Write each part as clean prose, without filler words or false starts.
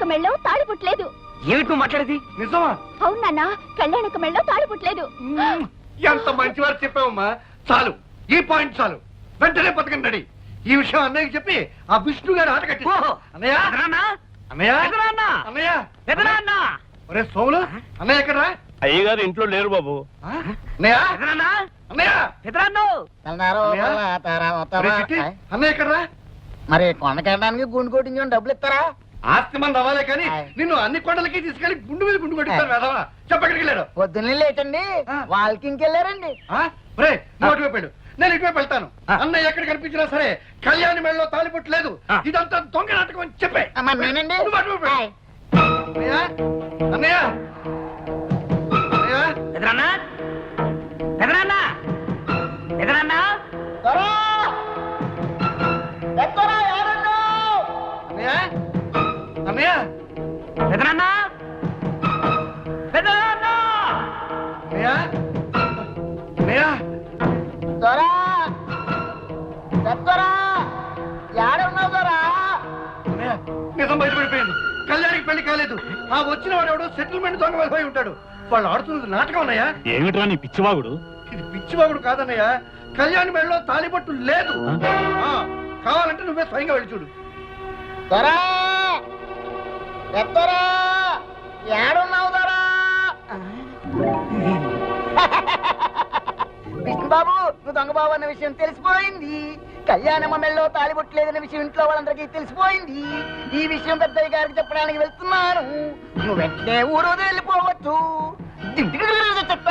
కళ్యాణక మెళ్ళో తాళి పుట్టలేదు. ఏమిటి మాట్లాడేది? నిజమా? అవును నాన్న, కళ్యాణక మెళ్ళో తాళి పుట్టలేదు. ఎంత మంచివారు చెప్పావమ్మా. చాలు, ఈ పాయింట్ చాలు. వెంటనే పథకం రెడీ. ఈ విషయం అన్నయ్యకి చెప్పి ఆ విష్ణు గారు ఆట కట్టి. అన్నయ్య అన్నయ్య అన్నయ్య ఒరే సోములు, అన్నయ్య ఎక్కడరా? అయ్యగారు ఇంట్లో లేరు బాబు. అన్నయ్య అన్నయ్య అన్నయ్య ఎక్కడరా? మరి కొండకెళ్ళడానికి గుండు కొట్టించుకొని డబ్బులు ఇస్తారా? ఆస్తి మన రవాలే కానీ నిన్ను అన్ని కొండలకి తీసుకెళ్లి గుండు మీద గుండు కొట్టిస్తాను వెధవా. చెప్పక్కడికి వెళ్ళాడు. పొద్దున్నే లేటండి, వాళ్ళకి ఇంకెళ్ళారండి. నువ్వు అటువైపు వెళ్ళు, నేను ఇటువైపు వెళ్తాను. అన్నయ్య ఎక్కడ కనిపించినా సరే కళ్యాణి మెళ్ళలో తాలిపొట్టు లేదు, ఇదంతా దొంగ నాటకం అని చెప్పే. నేనండి. అన్నయ్య అన్నయ్య ఎదురన్నా ఎదురన్నా ఎదురన్నా అన్నయ్య ఎదురన్నా ఎదురన్నా అన్నయ్య అన్నయ్య దొరా దొరా ఏడున్నావు దొరా? అన్నయ్య నిజం బయటపడిపోయింది. కళ్యాణికి పెళ్లి కాలేదు. ఆ వచ్చిన వాడు ఎవడో సెటిల్మెంట్ దొంగ వెళ్ళిపోయి ఉంటాడు. వాళ్ళు ఆడుతున్నది నాటకం అన్నయ్య. ఏమిట్రా నీ పిచ్చివాగుడు? ఇది పిచ్చివాగుడు కాదన్నయ్య, కళ్యాణి మెళ్ళలో తాలిపట్టు లేదు. కావాలంటే నువ్వే స్వయంగా వెళ్ళి చూడు. దొరా దొరా ఏడున్నావు దొరా? విష్ణుబాబు, నువ్వు దొంగ బాబు అన్న విషయం తెలిసిపోయింది. కళ్యాణమ్మ మెళ్ళలో తాలిబొట్టలేదన్న విషయం ఇంట్లో వాళ్ళందరికీ తెలిసిపోయింది. ఈ విషయం పెద్దయ్య గారికి చెప్పడానికి వెళ్తున్నాను. నువ్వు వెంటనే ఊరు వెళ్ళిపోవచ్చు. చెత్త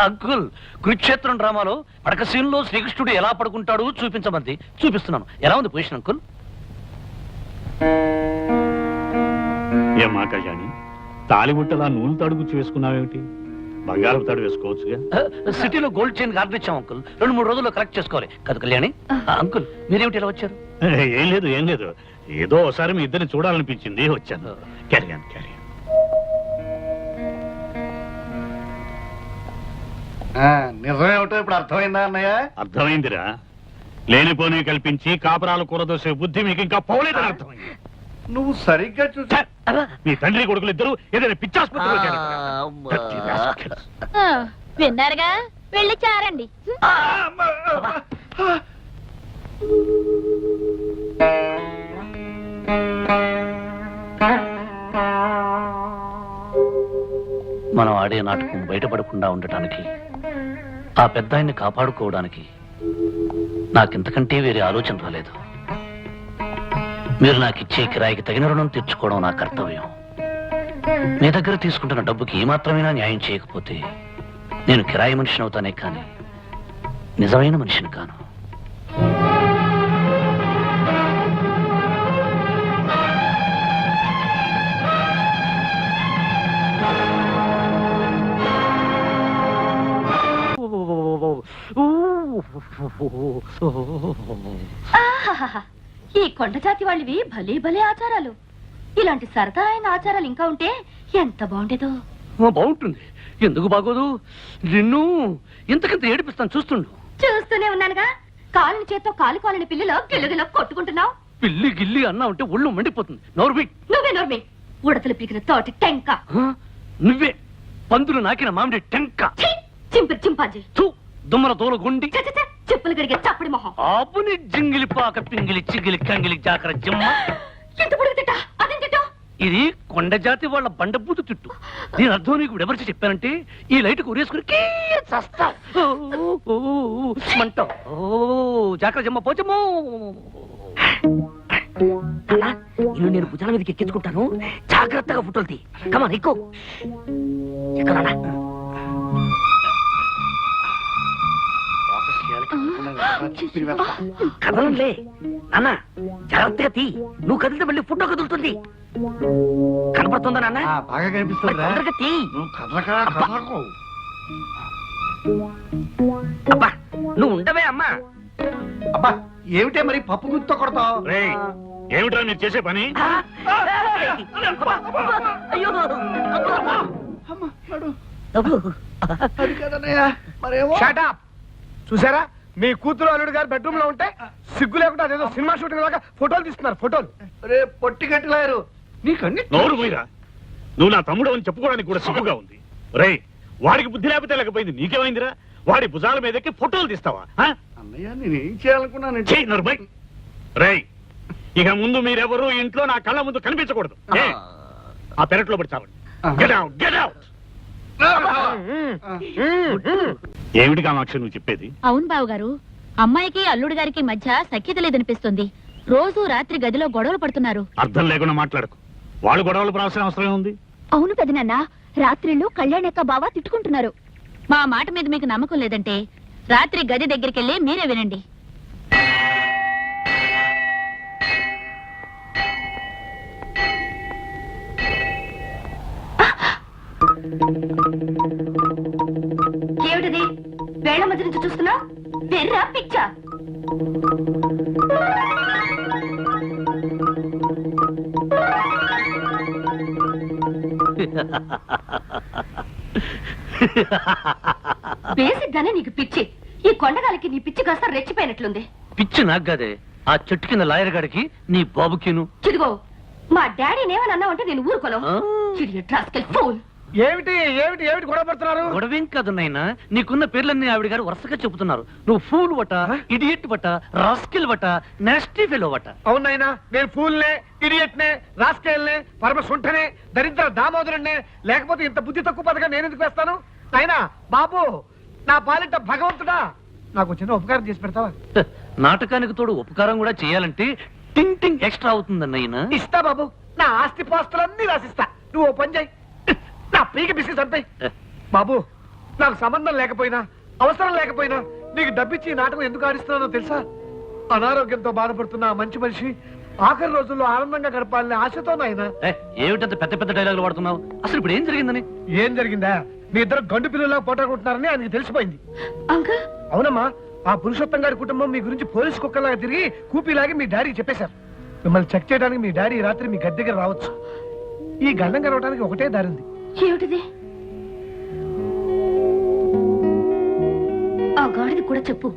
అంకుల్, కురుక్షేత్రం డ్రామాలో పడక సీన్లో శ్రీకృష్ణుడు ఎలా పడుకుంటాడు చూపించమంది. చూపిస్తున్నాను. ఎలా ఉంది పొజిషన్ అంకుల్? ఏమా కళ్యాణి, తాలిబుట్టలా నూనె తాడు వేసుకున్నావేమిటి? బంగారం తాడు వేసుకోవచ్చుగా. సిటీలో గోల్డ్ చైన్ ఆర్డర్ ఇచ్చాం అంకుల్. 2-3 రోజుల్లో కలెక్ట్ చేసుకోవాలి కదా కళ్యాణి. అంకుల్, మీరేమిటి ఇలా వచ్చారు? ఏం లేదు ఏం లేదు, ఏదో ఒకసారి మీ ఇద్దరిని చూడాలనిపించింది వచ్చాను. క్యారియన్ క్యారియన్. నిజమేమిటో ఇప్పుడు అర్థమైందా అన్నయ్య? అర్థమైందిరా. లేనిపోని కల్పించి కాపురాలు కూరదోసే బుద్ధి మీకు ఇంకా పోలేదని అర్థమైంది. నువ్వు సరిగ్గా చూసా. మీ తండ్రి కొడుకులు ఇద్దరు ఏదైనా పిచ్చాసుపత్రిలో విన్నారుగా, వెళ్ళి చారండి. మనం ఆడే నాటకం బయటపడకుండా ఉండటానికి, ఆ పెద్ద ఆయన్ని కాపాడుకోవడానికి నాకింతకంటే వేరే ఆలోచన రాలేదు. మీరు నాకిచ్చే కిరాయికి తగిన రుణం తీర్చుకోవడం నా కర్తవ్యం. మీ దగ్గర తీసుకుంటున్న డబ్బుకి ఏమాత్రమైనా న్యాయం చేయకపోతే నేను కిరాయి మనిషిని అవుతానే కానీ నిజమైన మనిషిని కాను. ఈ కొండ జాతి వాళ్ళవి భలే భలే ఆచారాలు. ఇలాంటి సరదా అయిన ఆచారాలు ఇంకా ఉంటే ఎంత బాగుండేదో. బాగుంటుంది, ఎందుకు బాగోదు? నిన్ను ఇంతకింత ఏడిపిస్తాను, చూస్తుండు. చూస్తూనే ఉన్నానుగా. కాలిని చేత్తో పిల్లిలో గిల్లగిల్ల కొట్టుకుంటున్నావు. పిల్లి గిల్లి అన్నా ఉంటే ఒళ్ళు మండిపోతుంది. నోర్మి, నువ్వే నోర్మి. ఉడతలు పీకిన తోటి టెంక ఆ? నువ్వే పందులు నాకిన మామిడి టెంక, ఛీ! చింపిరి చింపాజీ థు, దుమ్మల తోలు గుండి, ఛ, ఛ, ఛ! చెప్పులు గడిగే చప్పడి మొహం ఆపుని జింగిలి పాక పింగిలి చిగిలి కంగిలి జాకర జిమ్మ. ఎంత పొడుగు తిట్టా అదేం తిట్టా ఇది కొండ జాతి వాళ్ళ బండబూతు తిట్టు. దీని అర్థం నీకు ఎవరికి చెప్పానంటే ఈ లైట్ ఉరేసుకుని చస్తావు, మంటావు. ఓ జాకర జిమ్మ పోచమ్మో. ఇల్లు నేను భుజాల మీదకి ఎక్కించుకుంటాను, జాగ్రత్తగా ఫోటోలు తీ. కమాన్ ఎక్కువ ఎక్కడా కదలంలే నాన్న, జాగ్రత్తగా తీ. నువ్వు కదిలితే మళ్ళీ ఫోటో కదులుతుంది. కనపడుతుందా నాన్న? బాగా మరి కనిపిస్తుందిరా. తొందరగా తీ. నువ్వు కదలకు. అబ్బా నువ్వు ఉండవే అమ్మా. అబ్బా ఏమిటే మరి పప్పు గుర్తు కొడతావు? రేయ్, ఏమిట్రా మీరు చేసే పని? ఆ, ఏయ్, అబ్బా, అబ్బా, అయ్యో అబ్బా, అమ్మ, నడు. అబ్బో. అది కాదన్నయ్య, మరేమో. చూసారా మీ కూతురు అల్లుడు గారు బెడ్రూమ్ లో ఉంటే సిగ్గు లేకుండా అదేదో సినిమా షూటింగ్ లాగా ఫోటోలు తీస్తున్నారు. ఫోటోలు రే పొట్టి గట్టిలారు నీకన్నీ నోరు మీరా, నువ్వు నా తమ్ముడు అని చెప్పుకోవడానికి కూడా సిగ్గుగా ఉంది. రేయ్, వాడికి బుద్ధి లేకపోతే లేకపోయింది, నీకేమైందిరా? వాడి భుజాల మీదకి ఫోటోలు తీస్తావా? ఆ? అన్నయ్య నేనేం చేయాలనుకున్నానంటే చెయ్యి నరుబై. రేయ్, ఇక ముందు మీరెవరూ ఇంట్లో నా కళ్ళ ముందు కనిపించకూడదు. ఏ? ఆ పెరట్లో పడి చావండి. Get out, get out. ఏమిటి కామాక్షి నువ్వు చెప్పేది? అవును బావగారు, అమ్మాయికి అల్లుడు గారికి మధ్య సఖ్యత లేదనిపిస్తుంది. రోజు రాత్రి గదిలో గొడవలు పడుతున్నారు. అర్థం లేకుండా మాట్లాడకు. వాళ్ళు గొడవలు పడాల్సిన అవసరం ఉంది. అవును పెదనాన్న, రాత్రిళ్ళు కళ్యాణక్క బావ తిట్టుకుంటున్నారు. మా మాట మీద మీకు నమ్మకం లేదంటే రాత్రి గది దగ్గరికెళ్ళి మీరే వినండి. ఏమిటిది వేళ్ల మధ్య నుంచి చూస్తున్నా? వెర్రా పిచ్చా? బేసిక్ గానే నీకు పిచ్చి. ఈ కొండగాలికి నీ పిచ్చి కాస్త రెచ్చిపోయినట్లుంది. పిచ్చి నాకు కదే, ఆ చెట్టు కింద లాయర్ గాడికి నీ బాబుకిను. చిదిగో, మా డాడీని ఏమని అన్నావంటే నేను ఊరుకోను. ఆ? చిడియట్ రాస్కెల్ ఫూల్. ఏమిటి ఏమిటి ఏమిటి గొడవ పడుతున్నారు? గొడవేం కాదు నాయనా, నీకున్న పేర్లన్నీ ఆవిడ గారు వరుసగా చెబుతున్నారు. నువ్వు ఫూల్ వట, ఇడియట్ వట, రాస్కిల్ వట, నాస్టీ ఫెలో వట. అవునైనా నేను ఫూల్నే, ఇడియట్నే, రాస్కేల్నే, పరమ సుంఠనే, దరిద్ర దామోదరుణ్ణే, లేకపోతే ఇంత బుద్ధి తక్కువ పదగా నేను ఎందుకు వేస్తాను? అయినా బాబు, నా పాలిట భగవంతుడా, నాకు చిన్న ఉపకారం చేసి పెడతావా? హ, నాటకానికి తోడు ఉపకారం కూడా చేయాలంటే టింగ్ టింగ్ ఎక్స్ట్రా అవుతుందన్నయ్యనా. ఇస్తా బాబు, నా ఆస్తి పాస్తులన్నీ రాసిస్తా. నువ్వు ఓ పని చేయి, నా పీక బిస్కెట్ అంతాయి. బాబు, నాకు సంబంధం లేకపోయినా అవసరం లేకపోయినా నీకు డబ్బిచ్చి ఈ నాటకం ఎందుకు ఆడిస్తున్నానో తెలుసా? అనారోగ్యంతో బాధపడుతున్న ఆ మంచి మనిషి ఆఖరి రోజుల్లో ఆనందంగా గడపాలని ఆశతో నాయన. ఏమిటంత పెద్ద పెద్ద డైలాగులు వాడుతున్నావు? అసలు ఇప్పుడు ఏం జరిగిందని? ఏం జరిగిందా? మీ ఇద్దరు గండు పిల్లలా పోటాడుకుంటున్నారని ఆయనకి తెలిసిపోయింది. అంకుల్, అవునమ్మా, ఆ పురుషోత్తం గారి కుటుంబం మీ గురించి పోలీసు కుక్కలాగా తిరిగి కూపీలాగి మీ డాడీకి చెప్పేశారు. మిమ్మల్ని చెక్ చేయడానికి మీ డాడీ రాత్రి మీ గది దగ్గర రావచ్చు. ఈ గండం గడవడానికి ఒకటే దారి ఉంది. ఏమిటిది? ఆ గాడిది కూడా చెప్పు.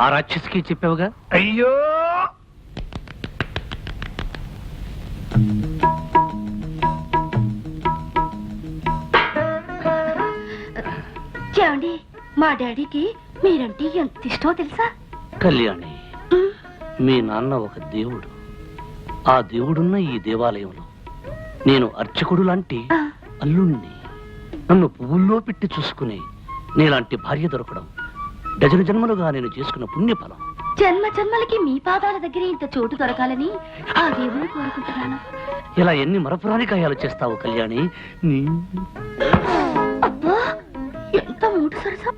ఆ రాక్షసికి చెప్పావుగా? అయ్యో, ఏమండి, మా డాడీకి మీరంటే ఎంత ఇష్టమో తెలుసా? కళ్యాణి, మీ నాన్న ఒక దేవుడు. ఆ దేవుడున్న ఈ దేవాలయంలో నేను అర్చకుడు లాంటి అల్లుణ్ణి. నన్ను పువ్వుల్లో పెట్టి చూసుకుని నీలాంటి భార్య దొరకడం డజన జన్మలుగా నేను చేసుకున్న పుణ్యఫలం. జన్మ జన్మలకి మీ పాదాల దగ్గర ఇంత చోటు దొరకాలని ఆ దేవుని కోరుకుంటున్నాను. ఇలా ఎన్ని మరపురాని గాయాలు చేస్తావు కళ్యాణి. నీ అబ్బా, ఎంత మూడు సరసా.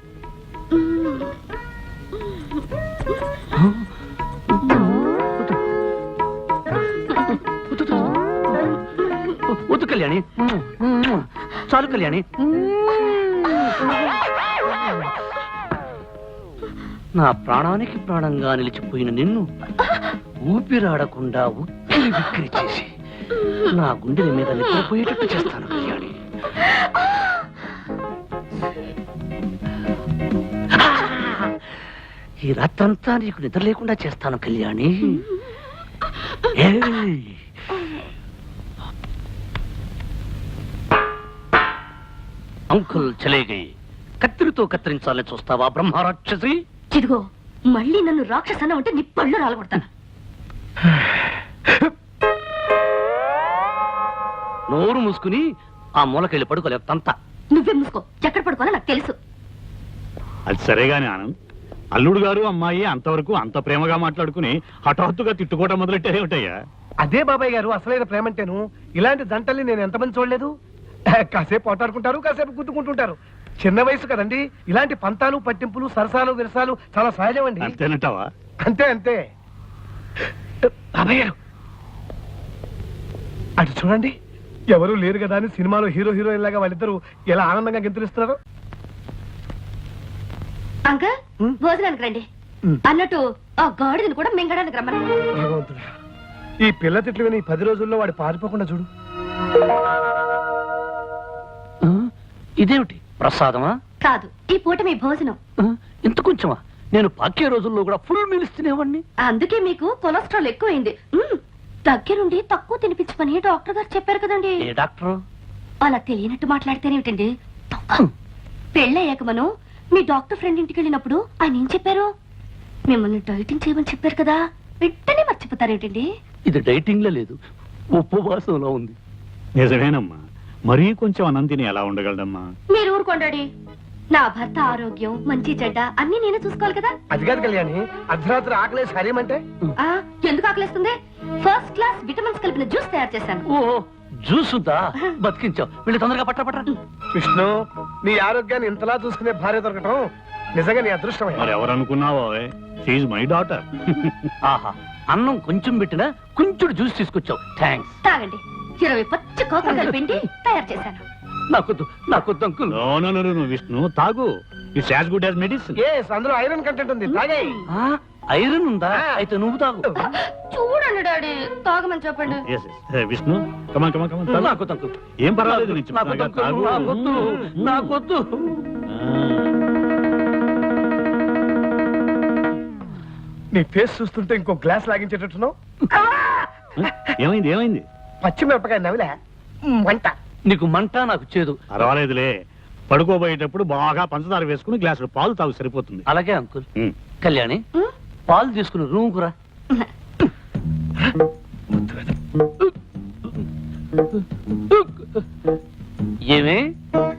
వద్దు కళ్యాణి, చాలు కళ్యాణి. నా ప్రాణానికి ప్రాణంగా నిలిచిపోయిన నిన్ను ఊపిరాడకుండా ఉక్కిరి బిక్కిరి చేసి నా గుండెల మీద నిద్రపోయేటట్టు చేస్తాను కళ్యాణి. ఈ రాత్రంతా నీకు నిద్ర లేకుండా చేస్తాను కళ్యాణి. ఏయ్! అంకుల్ చలే గయి. కత్తిరితో కత్తిరించాలని చూస్తావా బ్రహ్మరాక్షసి? ఇదిగో మళ్ళీ నన్ను రాక్షసన ఉంటే నీ పళ్ళు రాలగొడతాను. నోరు మూసుకుని ఆ మూలకెళ్ళి పడుకోలేవు తంత. నువ్వే మూసుకో, ఎక్కడ పడుకోవాలో నాకు తెలుసు. అది సరేగాని ఆనంద్, అల్లుడు గారు అమ్మాయి అంతవరకు అంత ప్రేమగా మాట్లాడుకుని హఠాత్తుగా తిట్టుకోవటం మొదలెట్టారేమిటయ్యా? అదే బాబాయ్ గారు అసలైన ప్రేమ అంటేను. ఇలాంటి జంటల్ని నేను ఎంతమంది చూడలేదు. కాసేపు పోటాడుకుంటారు, కాసేపు గుద్దుకుంటుంటారు. చిన్న వయసు కదండి. ఇలాంటి పంతాలు పట్టింపులు సరసాలు విరసాలు చాలా సహజం అండి. అంతేనంటావా? అంతే అంతే. బాబాయ్ గారు అటు చూడండి, ఎవరు లేరు కదా అని సినిమాలో హీరో హీరోయిన్ లాగా వాళ్ళిద్దరూ ఎలా ఆనందంగా గెంతులిస్తున్నారు. అంకల్ భోజనానికి రండి. అన్నట్టు ఆ గాడిదని కూడా మింగడానికి రమ్మని. భగవంతుడా, ఈ పిల్ల తిట్లు విని 10 రోజుల్లో వాడు పారిపోకుండా చూడు. ఆ? ఇదేమిటి ప్రసాదమా? కాదు, ఈ పూట మీ భోజనం. ఆ? ఇంత కొంచెమా? నేను పాకే రోజుల్లో కూడా ఫుల్ మీల్స్ తినేవాడిని. అందుకే మీకు కొలెస్ట్రాల్ ఎక్కువైంది. దగ్గరుండి తక్కువ తినిపించమని డాక్టర్ గారు చెప్పారు కదండి. ఏ డాక్టర్? అలా తెలియనట్టు మాట్లాడితేనేమిటండి? పెళ్ళయ్యాక మనం మీ డాక్టర్ ఫ్రెండ్ ఇంటికి వెళ్ళినప్పుడు ఆయన ఏం చెప్పారు? మిమ్మల్ని డైటింగ్ చేయమని చెప్పారు కదా, వెంటనే మర్చిపోతారేమిటండి? ఇది డైటింగ్ లో లేదు, ఉపవాసంలో ఉంది. నిజమేనమ్మా, మరీ కొంచెం అనంతిని ఎలా ఉండగలడమ్మా? మీరు ఊరుకోండి. నా భర్త ఆరోగ్యం మంచి చెడ్డ అన్ని నేనే చూసుకోవాలి కదా. అది కాదు కళ్యాణి, అర్ధరాత్రి ఆకలేసి హరేమంటే ఆ ఎందుకు ఆకలేస్తుంది? ఫస్ట్ క్లాస్ విటమిన్స్ కలిపిన జ్యూస్ తయారు చేశాను. ఓ జ్యూస్ ఉందా? బతికించావు. వీళ్ళు తొందరగా పట్ట. విష్ణు, నీ ఆరోగ్యాన్ని ఇంతలా చూసుకునే భార్య దొరకటం నిజంగా నీ అదృష్టమే. మరి ఎవరనుకున్నావో, షీఈ్ మై డాటర్. ఆహా, అన్నం కొంచెం పెట్టినా కొంచెం జ్యూస్ తీసుకొచ్చావు. థ్యాంక్స్. తాగండి. 20 పచ్చి కోకలు కలిపిండి తయారు చేశాను. నాకొద్దు అంకుల్. నో విష్ణు, తాగు. It's as good as medicine. అందులో ఐరన్ కంటెంట్ ఉంది, తాగే. ఐరన్ ఉందా? అయితే నువ్వు తాగు. చూడండి డాడీ, తాగమని చెప్పండి. విష్ణు, కమాన్. నాకొద్దు అంకుల్. ఏం పర్వాలేదు, నేను చెప్తున్నాగా, తాగు. నాకొద్దు. నీ ఫేస్ చూస్తుంటే ఇంకో గ్లాస్ లాగించేటట్టున్నావు. ఏమైంది? పచ్చిమిరపకాయ నవిలే వంట. నీకు మంట, నాకు చేదు. పర్వాలేదులే, పడుకోబోయేటప్పుడు బాగా పంచదార వేసుకుని గ్లాసులు పాలు తాగు, సరిపోతుంది. అలాగే అంకుల్. కళ్యాణి, పాలు తీసుకుని రూమ్ కురా. ఏమే,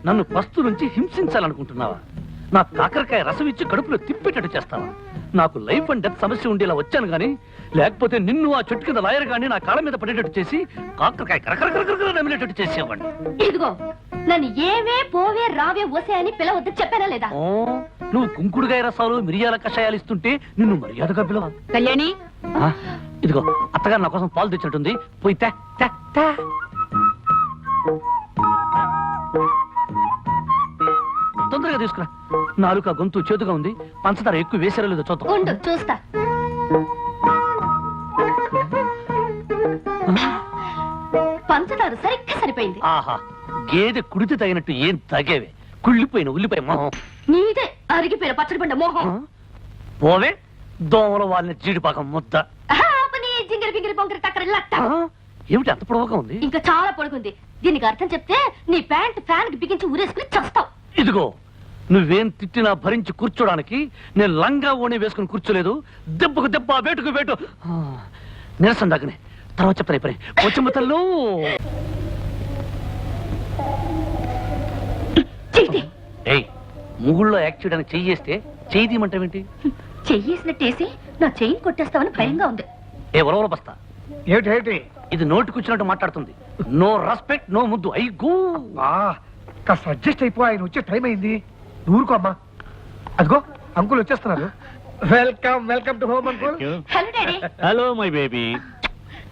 నన్ను పస్తు నుంచి హింసించాలనుకుంటున్నావా? నా కాకరకాయ రసం ఇచ్చి కడుపులో తిప్పేటట్టు చేస్తావా? నాకు లైఫ్ అండ్ డెత్ సమస్య ఉండేలా వచ్చాను గానీ, లేకపోతే నిన్ను ఆ చెట్టు కింద లాయర్ గాని నా కాళ్ళ మీద పడేటట్టు చేసి కాకరకాయ కరకరకరకర నమిలేటట్టు చేసేవాడిని. ఇదిగో, నన్ను ఏవే పోవే రావే ఓసే అని పిలవద్దు చెప్పానా లేదా? ఓ, నువ్వు కుంకుడుగాయ రసాలు మిరియాల కషాయాలు ఇస్తుంటే నిన్ను మర్యాదగా పిలవ. కళ్యాణి, ఇదిగో అత్తగారు నా కోసం పాలు తెచ్చినట్టుంది, పోయి తే. తొందరగా తీసుకురా. నాలుక గొంతు చేతుగా ఉంది, పంచదార ఎక్కువ వేసారో లేదో చూద్దాం. ఉండు చూస్తా. పంచదార సరిగ్గా సరిపోయింది. ఆహా, గేదె కుడితే తగినట్టు ఏం తగేవే, కుళ్ళిపోయిన ఉల్లిపాయ మొహం. నీదే అరిగిపోయిన పచ్చడి పండ మోహం. పోవే, దోమల వాళ్ళని జీడిపాకం ముద్ద. జింగిరి గింగిరి బొంగిరి టక్కరి లట్ట. ఏమిటి అంత పొడవుగా ఉంది? ఇంకా చాలా పొడుగుంది. దీనికి అర్థం చెప్తే నీ ప్యాంట్ ఫ్యాన్ కి బిగించి ఊరేసుకుని చస్తావు. ఇదిగో, నువ్వేం తిట్టినా భరించి కూర్చోడానికి నేను లంగా ఓణి వేసుకుని కూర్చోలేదు. దెబ్బకు దెబ్బ, వేటుకు వేటు. నిరసన దాకనే తర్వాత చెప్తాను. పని వచ్చమ్మతల్లో ముగుళ్ళో యాక్ట్ చేయడానికి చెయ్యేస్తే చెయ్యి తీయమంటావేంటి? చెయ్యేసినట్టేసి నా చెయ్యి కొట్టేస్తావని భయంగా ఉంది. వరవల బస్తా. ఏమిటి ఇది నోటికొచ్చినట్టు మాట్లాడుతుంది. నో రెస్పెక్ట్, నో ముద్దు. అయ్యో, కాస్త అడ్జస్ట్ అయిపో, ఆయన వచ్చే టైం అయింది. ఊరుకో అమ్మా. అదిగో అంకుల్ వచ్చేస్తున్నారు. Welcome to home uncle. Hello daddy. Hello my baby,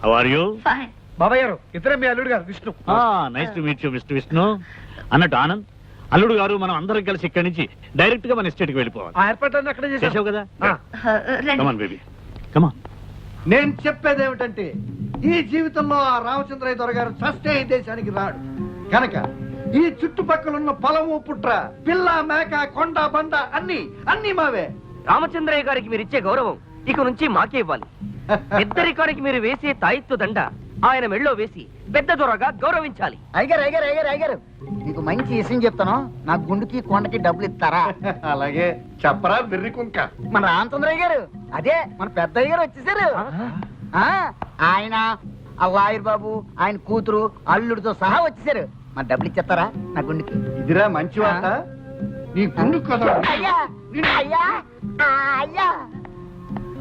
how are you? Fine. బాబాయ్ గారు, ఇతరే మీ అల్లుడు గారు Vishnu. Nice to meet you mister Vishnu. అన్నట్టు ఆనంద్, అల్లుడు గారు మనం అందరం కలిసి ఇక్కడి నుంచి డైరెక్ట్ గా మన ఎస్టేట్ కి వెళ్ళిపోవాలి. ఆ ఏర్పాట్లన్నీ అక్కడే చేసావు కదా? రండి. కమాన్ బేబీ, కమాన్. నేను చెప్పేది ఏమిటంటే, ఈ జీవితంలో ఆ రామచంద్రయ్య దొరగారు చస్తే ఈ దేశానికి రాడు కనుక ఈ చుట్టుపక్కల పొలము పుట్ర, పిల్ల మేక, కొండ బండ అన్ని మావే. రామచంద్రయ్య గారికి మీరు ఇచ్చే గౌరవం ఇక నుంచి మాకే ఇవ్వాలి. పెద్దరికానికి మీరు వేసే తాయిత్తు దండ ఆయన మెళ్ళో వేసి పెద్ద దొరగా గౌరవించాలి. అయ్యగారు నీకు మంచి విషయం చెప్తాను. నా గుండుకి కొండకి డబ్బులు ఇస్తారా? అలాగే చెప్పరా బిర్రి కుంక. మన రామచంద్రయ్య గారు, అదే మన పెద్దయ్య గారు వచ్చేసారు. ఆయన ఆ లాయర్ బాబు, ఆయన కూతురు, అల్లుడితో సహా వచ్చేసారు. మన డబ్బులు ఇచ్చేస్తారా నా గుండుకి? ఇదిరా మంచి వార్త. నీ గుండు కదా.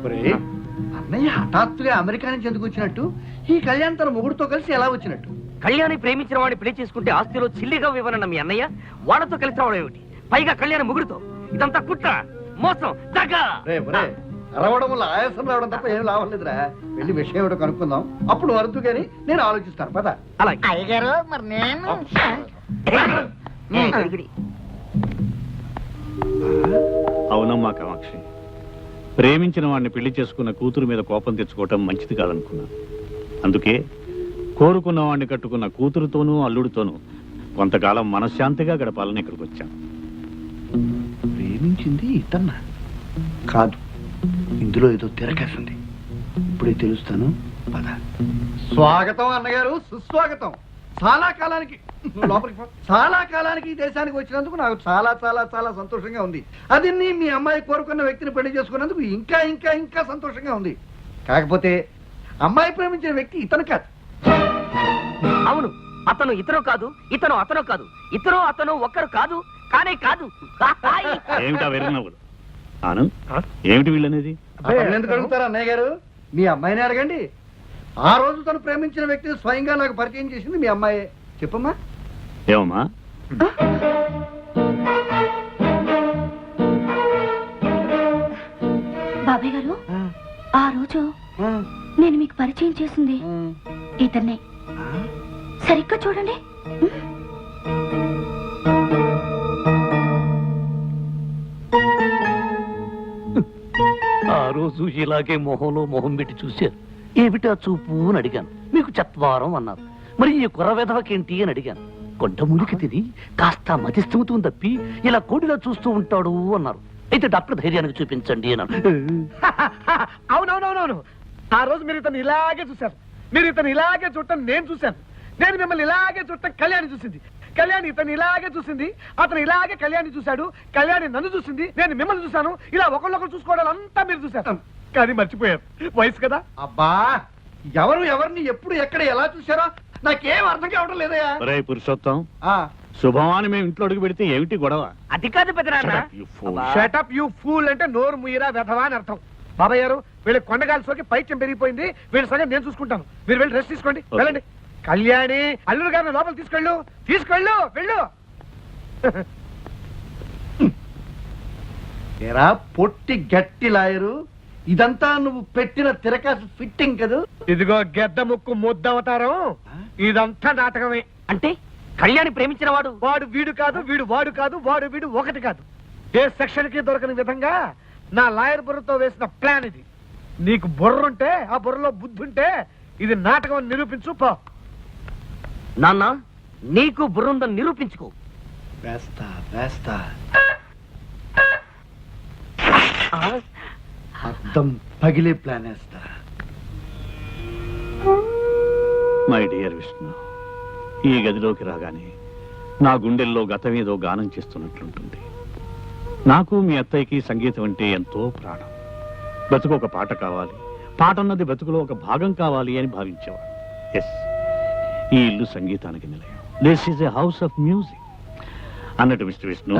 ఒరేయ్, అన్నయ్య హఠాత్తుగా అమెరికా నుంచి ఎందుకు వచ్చినట్టు? ఈ కళ్యాణ్ తన మొగుడుతో కలిసి ఎలా వచ్చినట్టు? కళ్యాణి ప్రేమించిన వాడిని పెళ్లి చేసుకుంటే ఆస్తిలో చిల్లిగా ఇవ్వనన్న మీ అన్నయ్య వాళ్ళతో కలిసి రావడం ఏమిటి? పైగా కళ్యాణ ముగుడుతో. ఇదంతా కుట్ర, మోసం, దగ్గ. అరవడం వల్ల ఆయాసం రావడం తప్ప ఏం లాభం లేదురా. వెళ్ళి విషయం ఏమిటో కనుక్కుందాం, అప్పుడు వరదు కానీ నేను ఆలోచిస్తాను. పద. అలాగే. అయ్యగారు మరి నేను అవునమ్మా కామాక్షి, ప్రేమించిన వాడిని పెళ్లి చేసుకున్న కూతురు మీద కోపం తెచ్చుకోవటం మంచిది కాదనుకున్నాను. అందుకే కోరుకున్న వాడిని కట్టుకున్న కూతురుతోనూ అల్లుడితోనూ కొంతకాలం మనశ్శాంతిగా గడపాలని ఇక్కడికి వచ్చాను. ప్రేమించింది ఇతన్న కాదు, ఇందులో ఏదో తిరగేసింది. ఇప్పుడే తెలుస్తాను. పద. స్వాగతం అన్నగారు, సుస్వాగతం. చాలా కాలానికి లోపలికి చాలా కాలానికి ఈ దేశానికి వచ్చినందుకు నాకు చాలా చాలా చాలా సంతోషంగా ఉంది. అది మీ అమ్మాయి కోరుకున్న వ్యక్తిని పెళ్లి చేసుకున్నందుకు ఇంకా ఇంకా ఇంకా సంతోషంగా ఉంది. కాకపోతే అమ్మాయి ప్రేమించిన వ్యక్తి ఇతను కాదు. అవును, అతను ఇతను కాదు, ఇతను అతను కాదు, ఇతను అతను ఒక్కరు కాదు, కానే కాదు. ఏమిటా వెరినవ్వులు? ఆనంద్, ఏమిటి వీళ్ళనేది? ఎందుకు అడుగుతారు అన్నయ్య గారు? మీ అమ్మాయిని అడగండి. ఆ రోజు తను ప్రేమించిన వ్యక్తిని స్వయంగా నాకు పరిచయం చేసింది మీ అమ్మాయే. చెప్పమ్మా. ఏమమ్మా? బాబాయ్ గారు, ఆ రోజు నేను మీకు పరిచయం చేసింది ఇతన్నే. సరిగ్గా చూడండి. ఆ రోజు ఇలాగే మొహంలో మొహం పెట్టి చూశారు. ఏమిటా చూపు అని అడిగాను. మీకు చత్వారం అన్నారు. మరి ఈ కుర్ర వెధవకేంటి అని అడిగాను. కొండ మురికి తిని కాస్త మతిస్థిమతం తప్పి ఇలా కోడిలా చూస్తూ ఉంటాడు అన్నారు. అయితే డాక్టర్ ధైర్యానికి చూపించండి అన్నారు. అవునవునవునవును, ఆ రోజు మీరు ఇతను ఇలాగే చూశారు. మీరు ఇతను ఇలాగే చూడటం నేను చూశాను. నేను మిమ్మల్ని ఇలాగే చూడటం కళ్యాణి చూసింది. కళ్యాణి ఇతను ఇలాగే చూసింది. అతను ఇలాగే కళ్యాణి చూశాడు. కళ్యాణి నన్ను చూసింది. నేను మిమ్మల్ని చూశాను. ఇలా ఒకళ్ళొకరు చూసుకోవడాలంతా మీరు చూశారు. కానీ మర్చిపోయారు, వయసు కదా. అబ్బా, ఎవరు ఎవరిని ఎప్పుడు ఎక్కడ ఎలా చూశారో నాకేం అర్థం కావడం లేదయా. రే పురుషోత్తం, శుభమాని మేము ఇంట్లో అడుగు పెడితే ఏమిటి గొడవ? అది కాదు పెద్దనాన్న. షటప్ యూ ఫూల్ అంటే నోరు ముయ్యరా వెధవా అని అర్థం. బాబాయ్ గారు, వీళ్ళ కొండగాలి సోకి పైత్యం పెరిగిపోయింది. వీళ్ళ సంగతి నేను చూసుకుంటాను. మీరు వెళ్ళి రెస్ట్ తీసుకోండి. వెళ్ళండి. కళ్యాణి, అల్లుడు గారిని లోపల తీసుకెళ్ళు. వెళ్ళు. ఎరా పొట్టి గట్టి లాయరు, ఇదంతా నువ్వు పెట్టిన తిరకాసు ఫిట్టింగ్ కదా? ఇదిగో గెద్ద ముక్కు ముద్దవతారం, ఇదంతా నాటకమే. అంటే కళ్యాణి ప్రేమించిన వాడు వాడు వీడు కాదు, వీడు వాడు కాదు, వాడు వీడు ఒకటి కాదు. ఏ సెక్షన్ కి దొరకని విధంగా నా లాయర్ బుర్రతో వేసిన ప్లాన్ ఇది. నీకు బుర్రుంటే, ఆ బుర్రలో బుద్ధి ఉంటే ఇది నాటకం అని నిరూపించు పో. నాన్న, నీకు బుర్రుందని నిరూపించుకో. వేస్తా అర్థం పగిలే ప్లాన్ వేస్తా. మై డియర్ విష్ణు, ఈ గదిలోకి రాగానే నా గుండెల్లో గతమేదో గానం చేస్తున్నట్లుంటుంది. నాకు మీ అత్తయ్యకి సంగీతం అంటే ఎంతో ప్రాణం. బ్రతుకు ఒక పాట కావాలి, పాట అన్నది బ్రతుకులో ఒక భాగం కావాలి అని భావించేవాడు. ఎస్, ఈ ఇల్లు సంగీతానికి నిలయం. This is a house of music అన్నట్టు. మిస్టర్ విష్ణు,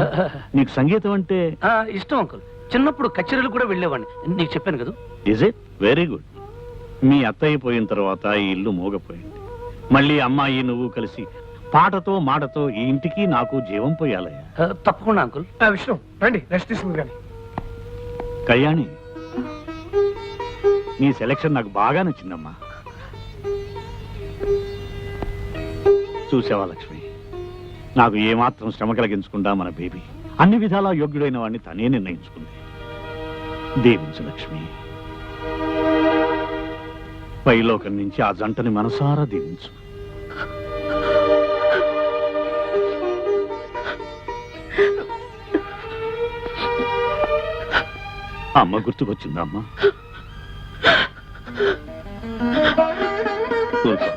నీకు సంగీతం అంటే ఇష్టం అంకుల్. చిన్నప్పుడు కచేరీలు కూడా వెళ్ళేవాడిని, నీకు చెప్పాను కదా. Is it? Very good. మీ అత్తయ్య పోయిన తర్వాత ఈ ఇల్లు మోగపోయింది. మళ్ళీ అమ్మాయి నువ్వు కలిసి పాటతో మాటతో ఈ ఇంటికి నాకు జీవం పోయాలయ్యా. తప్పకుండా అంకుల్. విష్ణు రండి, రెస్ట్ తీసుకుంది. కానీ కళ్యాణి, నీ సెలక్షన్ నాకు బాగా నచ్చిందమ్మా. చూసావా లక్ష్మి, నాకు ఏమాత్రం శ్రమ కలిగించకుండా మన బేబీ అన్ని విధాలా యోగ్యుడైన వాడిని తనే నిర్ణయించుకుంది. దీవించు లక్ష్మి. పైలోకం నుంచి ఆ జంటని మనసారా దీవించు. అమ్మ గుర్తుకొచ్చిందా అమ్మా? కూర్చో.